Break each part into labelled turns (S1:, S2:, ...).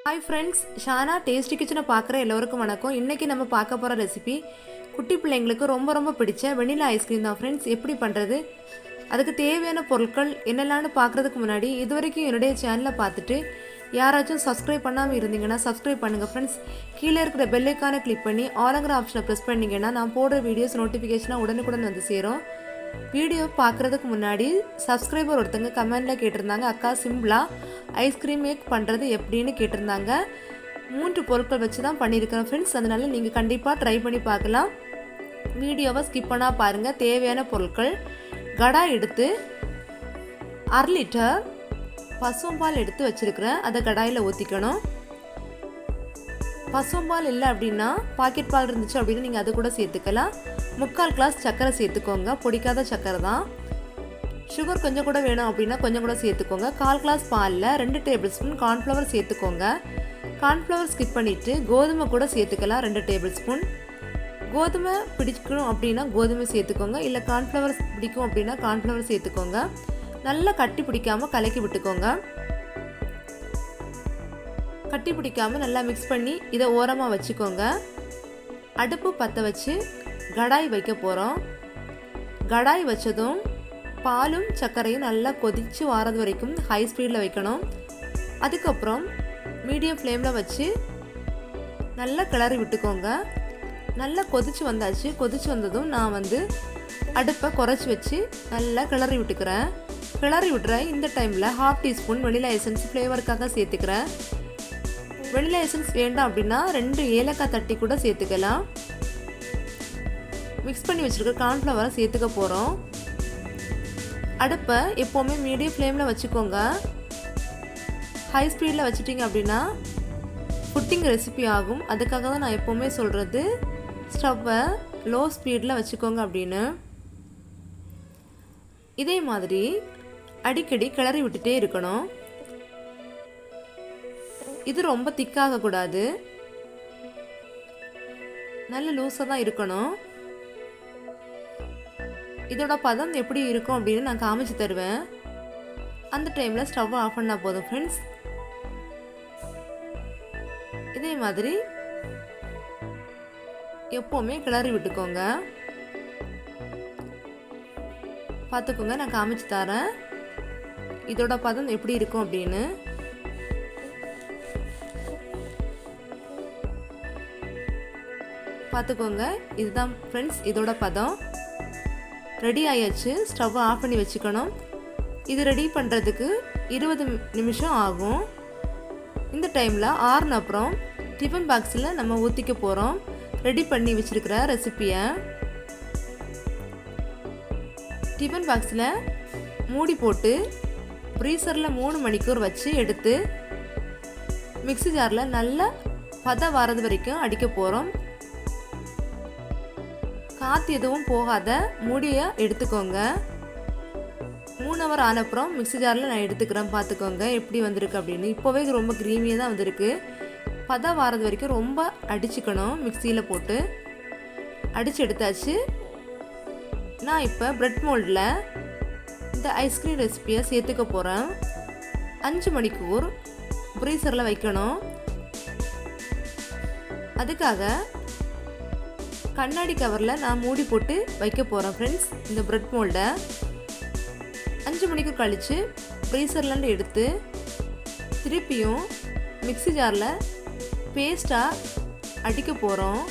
S1: Hi friends, Shana tasty கிச்சனை பார்க்குற எல்லோருக்கும் வணக்கம். இன்றைக்கி நம்ம பார்க்க போகிற ரெசிபி குட்டி பிள்ளைங்களுக்கு ரொம்ப பிடிச்ச வெண்ணிலா ஐஸ்கிரீம் தான் ஃப்ரெண்ட்ஸ். எப்படி பண்ணுறது, அதுக்கு தேவையான பொருட்கள் என்னெல்லாம்னு பார்க்குறதுக்கு முன்னாடி இது வரைக்கும் என்னுடைய சேனலை பார்த்துட்டு யாராச்சும் சப்ஸ்கிரைப் பண்ணாமல் இருந்தீங்கன்னா சப்ஸ்கிரைப் பண்ணுங்கள் ஃப்ரெண்ட்ஸ். கீழே இருக்கிற பெல்லைக்கானை கிளிக் பண்ணி ஆளுங்கிற ஆப்ஷனை ப்ரெஸ் பண்ணிங்கன்னா நான் போடுற வீடியோஸ் நோட்டிஃபிகேஷனாக உடனுக்குடன் வந்து சேரும். வீடியோ பார்க்குறதுக்கு முன்னாடி சப்ஸ்கிரைபர் ஒருத்தங்க கமெண்டில் கேட்டிருந்தாங்க, அக்கா சிம்பிளாக ஐஸ்கிரீம் மேக் பண்ணுறது எப்படின்னு கேட்டிருந்தாங்க. 3 பொருட்கள் வச்சு தான் பண்ணியிருக்கிறேன் ஃப்ரெண்ட்ஸ். அதனால் நீங்கள் கண்டிப்பாக ட்ரை பண்ணி பார்க்கலாம். வீடியோவை ஸ்கிப் பண்ணால் பாருங்கள். தேவையான பொருட்கள்: கடாய் எடுத்து 1/2 லிட்டர் பசும்பால் எடுத்து வச்சுருக்கிறேன். அதை கடாயில் ஊற்றிக்கணும். பசும்பால் இல்லை அப்படின்னா பாக்கெட் பால் இருந்துச்சு அப்படின்னா நீங்கள் அது கூட சேர்த்துக்கலாம். 3/4 கிளாஸ் சர்க்கரை சேர்த்துக்கோங்க, பொடிக்காத சர்க்கரை தான். சுகர் கொஞ்சம் கூட வேணும் அப்படின்னா கொஞ்சம் கூட சேர்த்துக்கோங்க. 1/4 கிளாஸ் பாலில் 2 டேபிள் ஸ்பூன் கார்ன்ஃப்ளவர் சேர்த்துக்கோங்க. கார்ன்ஃப்ளவர் ஸ்கிப் பண்ணிவிட்டு கோதுமை கூட சேர்த்துக்கலாம், 2 டேபிள் ஸ்பூன். கோதுமை பிடிக்கணும் அப்படின்னா கோதுமை சேர்த்துக்கோங்க, இல்லை கார்ன்ஃப்ளவர் பிடிக்கும் அப்படின்னா கார்ன்ஃப்ளவர் சேர்த்துக்கோங்க. நல்லா கட்டி பிடிக்காமல் கலக்கி விட்டுக்கோங்க. கட்டி பிடிக்காமல் நல்லா மிக்ஸ் பண்ணி இதை ஓரமாக வச்சுக்கோங்க. அடுப்பு பற்ற வச்சு கடாய் வைக்க போகிறோம். கடாய் வச்சதும் பாலும் சர்க்கரையும் நல்லா கொதித்து வாரது வரைக்கும் ஹை ஸ்பீடில் வைக்கணும். அதுக்கப்புறம் மீடியம் ஃப்ளேமில் வச்சு நல்லா கிளறி விட்டுக்கோங்க. நல்லா கொதித்து வந்தாச்சு. கொதித்து வந்ததும் நான் அடுப்பை குறைச்சி வச்சு நல்லா கிளறி விட்டுக்கிறேன். கிளறி விட்டுறேன். இந்த டைமில் 1/2 டீஸ்பூன் வெனிலா எசன்ஸ் ஃப்ளேவருக்காக சேர்த்துக்கிறேன். வெனிலா எசன்ஸ் வேண்டாம் அப்படின்னா 2 ஏலக்காய் தட்டி கூட சேர்த்துக்கலாம். மிக்ஸ் பண்ணி வச்சுருக்க கார்ன்ஃப்ளவரை சேர்த்துக்க போகிறோம். அடுப்பை எப்போவுமே மீடியம் ஃப்ளேமில் வச்சுக்கோங்க. ஹை ஸ்பீடில் வச்சுட்டிங்க அப்படின்னா புட்டிங் ரெசிபி ஆகும். அதுக்காக தான் நான் எப்போவுமே சொல்கிறது, ஸ்டவ்வை லோ ஸ்பீடில் வச்சுக்கோங்க அப்படின்னு. இதே மாதிரி அடிக்கடி கிளறி விட்டுட்டே இருக்கணும். இது ரொம்ப திக்காகக்கூடாது, நல்ல லூஸாக தான் இருக்கணும். இதோட பதம் எப்படி இருக்கும் அப்படின்னு நான் காமிச்சு தருவேன். அந்த டைமில் ஸ்டவ்வை ஆஃப் பண்ணால் போதும் ஃப்ரெண்ட்ஸ். இதே மாதிரி எப்போவுமே கிளறி விட்டுக்கோங்க. பார்த்துக்கோங்க, நான் காமிச்சு தரேன் இதோட பதம் எப்படி இருக்கும் அப்படின்னு. பார்த்துக்கோங்க, இதுதான் ஃப்ரெண்ட்ஸ் இதோட பதம். ரெடி ஆயாச்சு. ஸ்டவ்வை ஆஃப் பண்ணி வச்சுக்கணும். இது ரெடி பண்ணுறதுக்கு 20 நிமிஷம் ஆகும். இந்த டைமில் ஆறுன அப்புறம் டிஃபன் பாக்ஸில் நம்ம ஊற்றிக்க போகிறோம் ரெடி பண்ணி வச்சுருக்கிற ரெசிப்பியை. டிஃபன் பாக்ஸில் மூடி போட்டு ஃப்ரீசரில் 3 மணிக்கூர் வச்சு எடுத்து மிக்ஸி ஜாரில் நல்லா பதம் வரது வரைக்கும் அடிக்க போகிறோம். காற்று எதுவும் போகாத மூடியை எடுத்துக்கோங்க. 3 ஹவர் ஆனப்புறம் மிக்ஸி ஜாரில் நான் எடுத்துக்கிறேன். பார்த்துக்கோங்க எப்படி வந்திருக்கு அப்படின்னு. இப்போவே ரொம்ப க்ரீமியாக தான் வந்திருக்கு. பதம் வாரது வரைக்கும் ரொம்ப அடிச்சுக்கணும். மிக்சியில் போட்டு அடித்து எடுத்தாச்சு. நான் இப்போ பிரெட் மோல்டில் இந்த ஐஸ்கிரீம் ரெசிப்பியை சேர்த்துக்க போகிறேன். 5 மணிக்கூர் ஃப்ரீசரில் வைக்கணும். அதுக்காக கண்ணாடி கவரில் நான் மூடி போட்டு வைக்க போகிறேன் ஃப்ரெண்ட்ஸ். இந்த பிரெட் மோல்டை 5 மணிக்கு கழித்து ஃப்ரீசர்லேருந்து எடுத்து திருப்பியும் மிக்ஸி ஜாரில் பேஸ்ட்டாக அடிக்க போகிறோம்.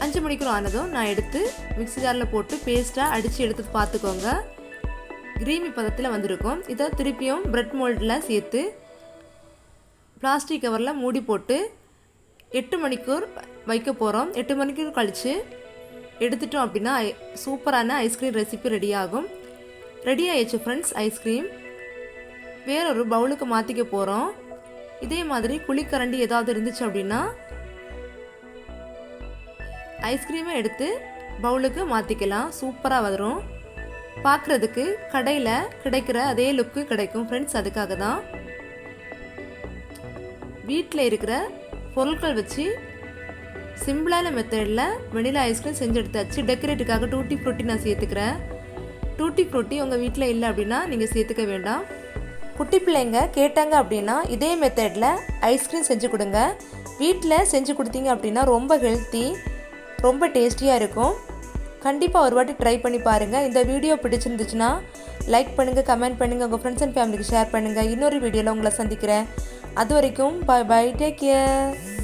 S1: 5 மணிக்கு ஆனதும் நான் எடுத்து மிக்ஸி ஜாரில் போட்டு பேஸ்ட்டாக அடித்து எடுத்து பார்த்துக்கோங்க. கிரீமி பதத்தில் வந்திருக்கும். இதை திருப்பியும் பிரெட் மோல்டில் சேர்த்து பிளாஸ்டிக் கவரில் மூடி போட்டு 8 மணிக்கூர் வைக்க போகிறோம். 8 மணிக்கூர் கழித்து எடுத்துட்டோம் அப்படின்னா சூப்பரான ஐஸ்கிரீம் ரெசிபி ரெடி ஆகும். ரெடி ஆயிடுச்சு ஃப்ரெண்ட்ஸ் ஐஸ்கிரீம். வேறொரு பவுலுக்கு மாற்றிக்க போகிறோம். இதே மாதிரி குழிக்கரண்டி ஏதாவது இருந்துச்சு அப்படின்னா ஐஸ்கிரீமை எடுத்து பவுலுக்கு மாற்றிக்கலாம். சூப்பராக வரும். பார்க்குறதுக்கு கடையில் கிடைக்கிற அதே லுக்கு கிடைக்கும் ஃப்ரெண்ட்ஸ். அதுக்காக தான் வீட்டில் இருக்கிற பொருட்கள் வச்சு சிம்பிளான மெத்தடில் வெனிலா ஐஸ்கிரீம் செஞ்சு எடுத்தாச்சு. டெக்கரேட்டுக்காக டூட்டி ஃப்ரூட்டி நான் சேர்த்துக்கிறேன். டூட்டி ஃப்ரூட்டி உங்கள் வீட்டில் இல்லை அப்படின்னா நீங்கள் சேர்த்துக்க வேண்டாம். குட்டி பிள்ளைங்க கேட்டாங்க அப்படின்னா இதே மெத்தடில் ஐஸ்கிரீம் செஞ்சு கொடுங்க. வீட்டில் செஞ்சு கொடுத்தீங்க அப்படின்னா ரொம்ப ஹெல்த்தி, ரொம்ப டேஸ்டியாக இருக்கும். கண்டிப்பாக ஒரு வாட்டி ட்ரை பண்ணி பாருங்கள். இந்த வீடியோ பிடிச்சிருந்துச்சுன்னா லைக் பண்ணுங்கள், கமெண்ட் பண்ணுங்கள், உங்கள் ஃப்ரெண்ட்ஸ் அண்ட் ஃபேமிலிக்கு ஷேர் பண்ணுங்கள். இன்னொரு வீடியோவில் உங்களை சந்திக்கிறேன். அது வரைக்கும் பாய் பாய், டேக் கேர்.